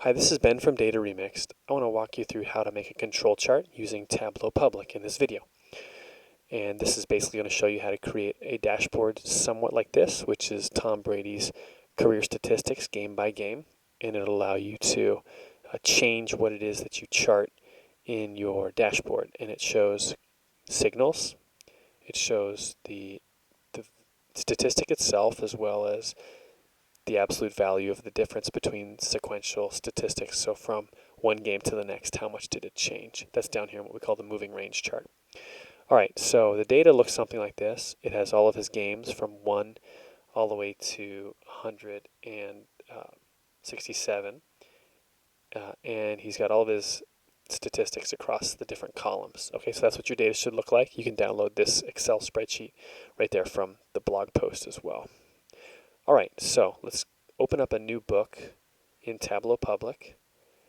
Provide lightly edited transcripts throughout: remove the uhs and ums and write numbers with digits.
Hi, this is Ben from Data Remixed. I want to walk you through how to make a control chart using Tableau Public in this video. And this is basically going to show you how to create a dashboard somewhat like this, which is Tom Brady's career statistics game by game. And it'll allow you to change what it is that you chart in your dashboard. And it shows signals, it shows the statistic itself, as well as the absolute value of the difference between sequential statistics. So from one game to the next, how much did it change? That's down here in what we call the moving range chart. All right, so the data looks something like this. It has all of his games from 1 all the way to 167. And he's got all of his statistics across the different columns. Okay, so that's what your data should look like. You can download this Excel spreadsheet right there from the blog post as well. All right, so let's open up a new book in Tableau Public,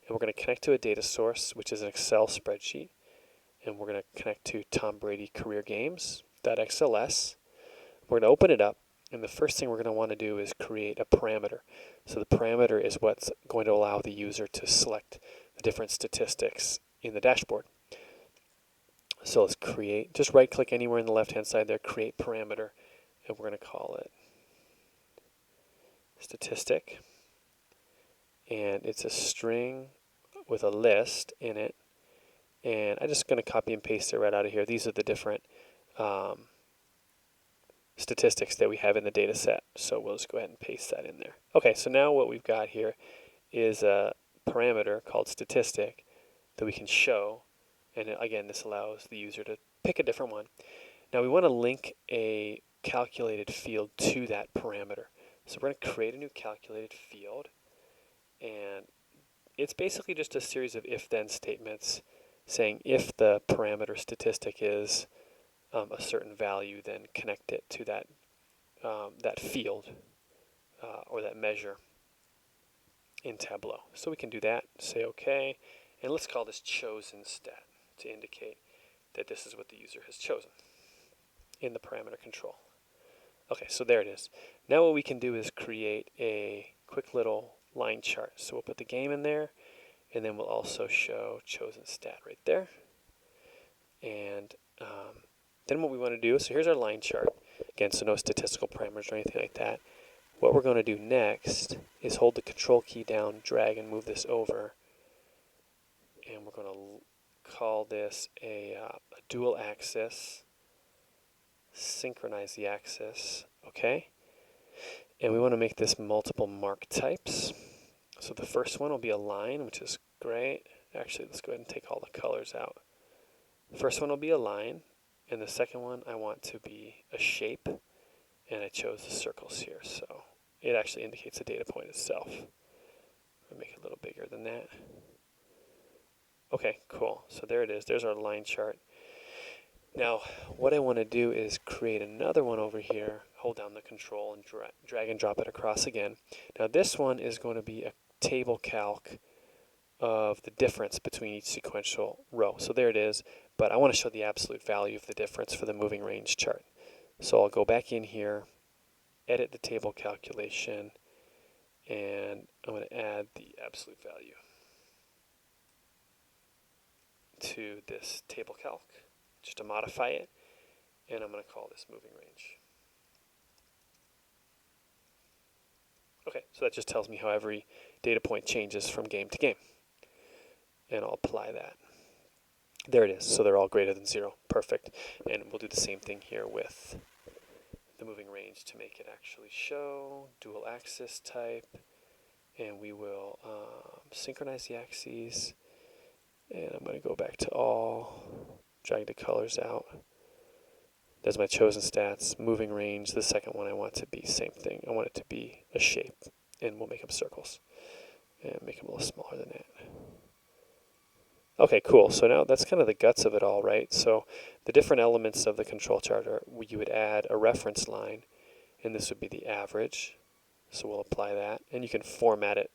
and we're going to connect to a data source, which is an Excel spreadsheet, and we're going to connect to Tom Brady Career Games.xls. We're going to open it up, and the first thing we're going to want to do is create a parameter. So the parameter is what's going to allow the user to select the different statistics in the dashboard. So let's create, just right-click anywhere in the left-hand side there, create parameter, and we're going to call it statistic, and it's a string with a list in it, and I'm just going to copy and paste it right out of here. These are the different statistics that we have in the data set, so we'll just go ahead and paste that in there. Okay, so now what we've got here is a parameter called statistic that we can show, and again, this allows the user to pick a different one. Now we want to link a calculated field to that parameter. So we're going to create a new calculated field, and it's basically just a series of if-then statements saying if the parameter statistic is a certain value, then connect it to that that field or that measure in Tableau. So we can do that, say OK, and let's call this chosen stat to indicate that this is what the user has chosen in the parameter control. Okay, so there it is. Now what we can do is create a quick little line chart. So we'll put the game in there, and then we'll also show chosen stat right there. And then what we want to do, so here's our line chart. Again, so no statistical parameters or anything like that. What we're going to do next is hold the control key down, drag, and move this over. And we're going to call this a dual axis. Synchronize the axis, okay? And we want to make this multiple mark types. So the first one will be a line, which is great. Actually, let's go ahead and take all the colors out. The first one will be a line, and the second one I want to be a shape, and I chose the circles here, so it actually indicates the data point itself. I'll make it a little bigger than that. Okay, cool. So there it is. There's our line chart. Now, what I want to do is create another one over here, hold down the control and drag and drop it across again. Now this one is going to be a table calc of the difference between each sequential row. So there it is, but I want to show the absolute value of the difference for the moving range chart. So I'll go back in here, edit the table calculation, and I'm going to add the absolute value to this table calc, just to modify it, and I'm going to call this moving range. Okay, so that just tells me how every data point changes from game to game. And I'll apply that. There it is, so they're all greater than 0. Perfect. And we'll do the same thing here with the moving range to make it actually show dual axis type. And we will synchronize the axes. And I'm going to go back to all, drag the colors out. There's my chosen stats, moving range. The second one I want to be same thing. I want it to be a shape, and we'll make them circles and make them a little smaller than that. Okay, cool. So now that's kind of the guts of it all, right? So the different elements of the control chart are you would add a reference line, and this would be the average. So we'll apply that, and you can format it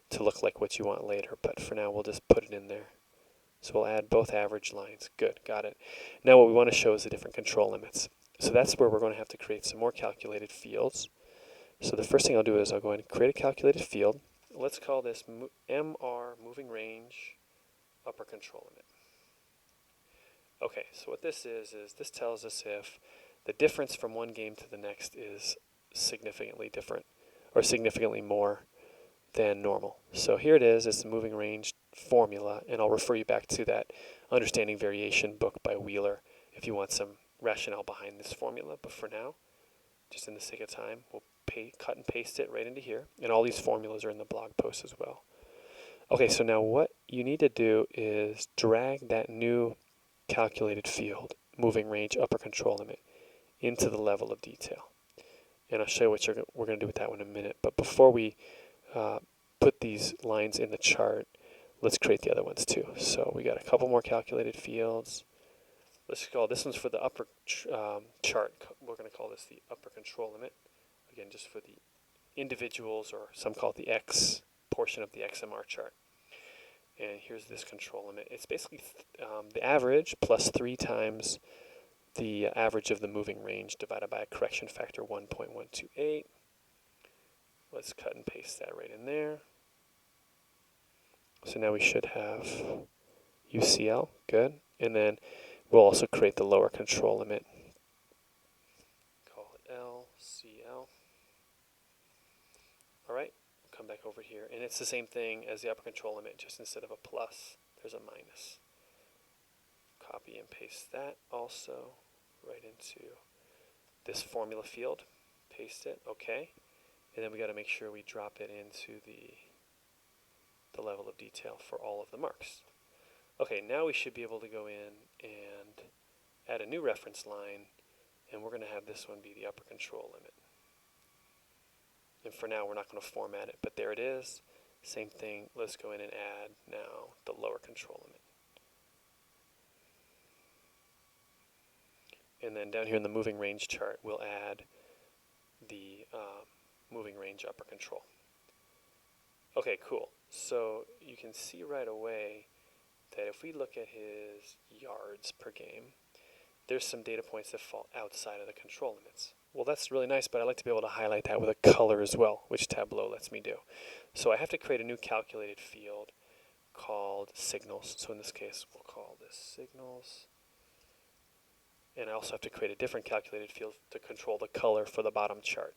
to look like what you want later, but for now we'll just put it in there. So we'll add both average lines. Good, got it. Now what we want to show is the different control limits. So that's where we're going to have to create some more calculated fields. So the first thing I'll do is I'll go ahead and create a calculated field. let's call this MR, moving range, upper control limit. Okay, so what this is this tells us if the difference from one game to the next is significantly different or significantly more than normal. So here it is, it's the moving range formula, and I'll refer you back to that Understanding Variation book by Wheeler if you want some rationale behind this formula. But for now, just in the sake of time, we'll cut and paste it right into here, and all these formulas are in the blog post as well. Okay, so now what you need to do is drag that new calculated field, moving range upper control limit, into the level of detail. And I'll show you what we're going to do with that one in a minute. But before we put these lines in the chart, let's create the other ones too. So we got a couple more calculated fields. Let's call this one's for the upper chart. We're going to call this the upper control limit. Again, just for the individuals, or some call it the X portion of the XMR chart. And here's this control limit. It's basically the average plus 3 times the average of the moving range divided by a correction factor 1.128. Let's cut and paste that right in there. So now we should have UCL, good. And then we'll also create the lower control limit. Call it LCL. All right, we'll come back over here. And it's the same thing as the upper control limit, just instead of a plus, there's a minus. Copy and paste that also right into this formula field. Paste it, okay. And then we got to make sure we drop it into the level of detail for all of the marks. Okay, now we should be able to go in and add a new reference line, and we're going to have this one be the upper control limit. And for now, we're not going to format it, but there it is. Same thing, let's go in and add now the lower control limit. And then down here in the moving range chart, we'll add the moving range upper control. Okay, cool. So you can see right away that if we look at his yards per game, there's some data points that fall outside of the control limits. Well, that's really nice, but I like to be able to highlight that with a color as well, which Tableau lets me do. So I have to create a new calculated field called signals. So in this case, we'll call this signals. And I also have to create a different calculated field to control the color for the bottom chart.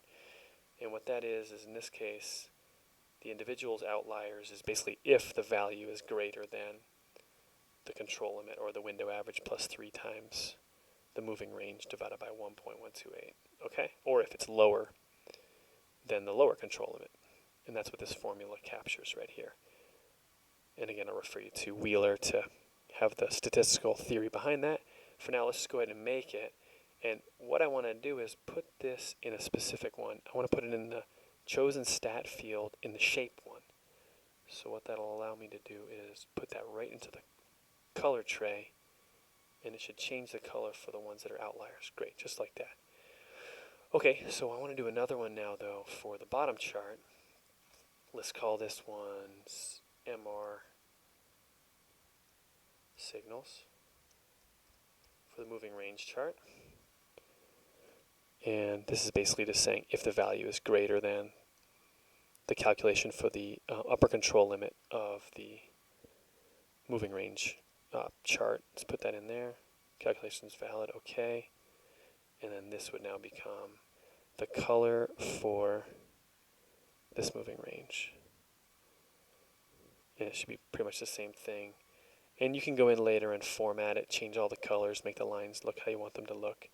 And what that is in this case, the individual's outliers is basically if the value is greater than the control limit, or the window average plus 3 times the moving range divided by 1.128, okay? Or if it's lower than the lower control limit. And that's what this formula captures right here. And again, I'll refer you to Wheeler to have the statistical theory behind that. For now, let's just go ahead and make it. And what I want to do is put this in a specific one. I want to put it in the chosen stat field in the shape one. So what that'll allow me to do is put that right into the color tray, and it should change the color for the ones that are outliers. Great, just like that. Okay, so I want to do another one now, though, for the bottom chart. Let's call this one MR signals for the moving range chart. And this is basically just saying if the value is greater than the calculation for the upper control limit of the moving range chart. Let's put that in there. Calculation is valid, okay. And then this would now become the color for this moving range. And it should be pretty much the same thing. And you can go in later and format it, change all the colors, make the lines look how you want them to look,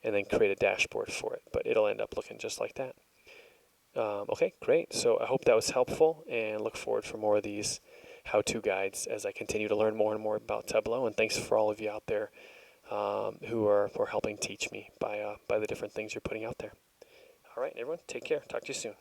and then create a dashboard for it. But it'll end up looking just like that. Okay, great. So I hope that was helpful, and look forward for more of these how-to guides as I continue to learn more and more about Tableau. And thanks for all of you out there who are helping teach me by the different things you're putting out there. All right, everyone, take care. Talk to you soon.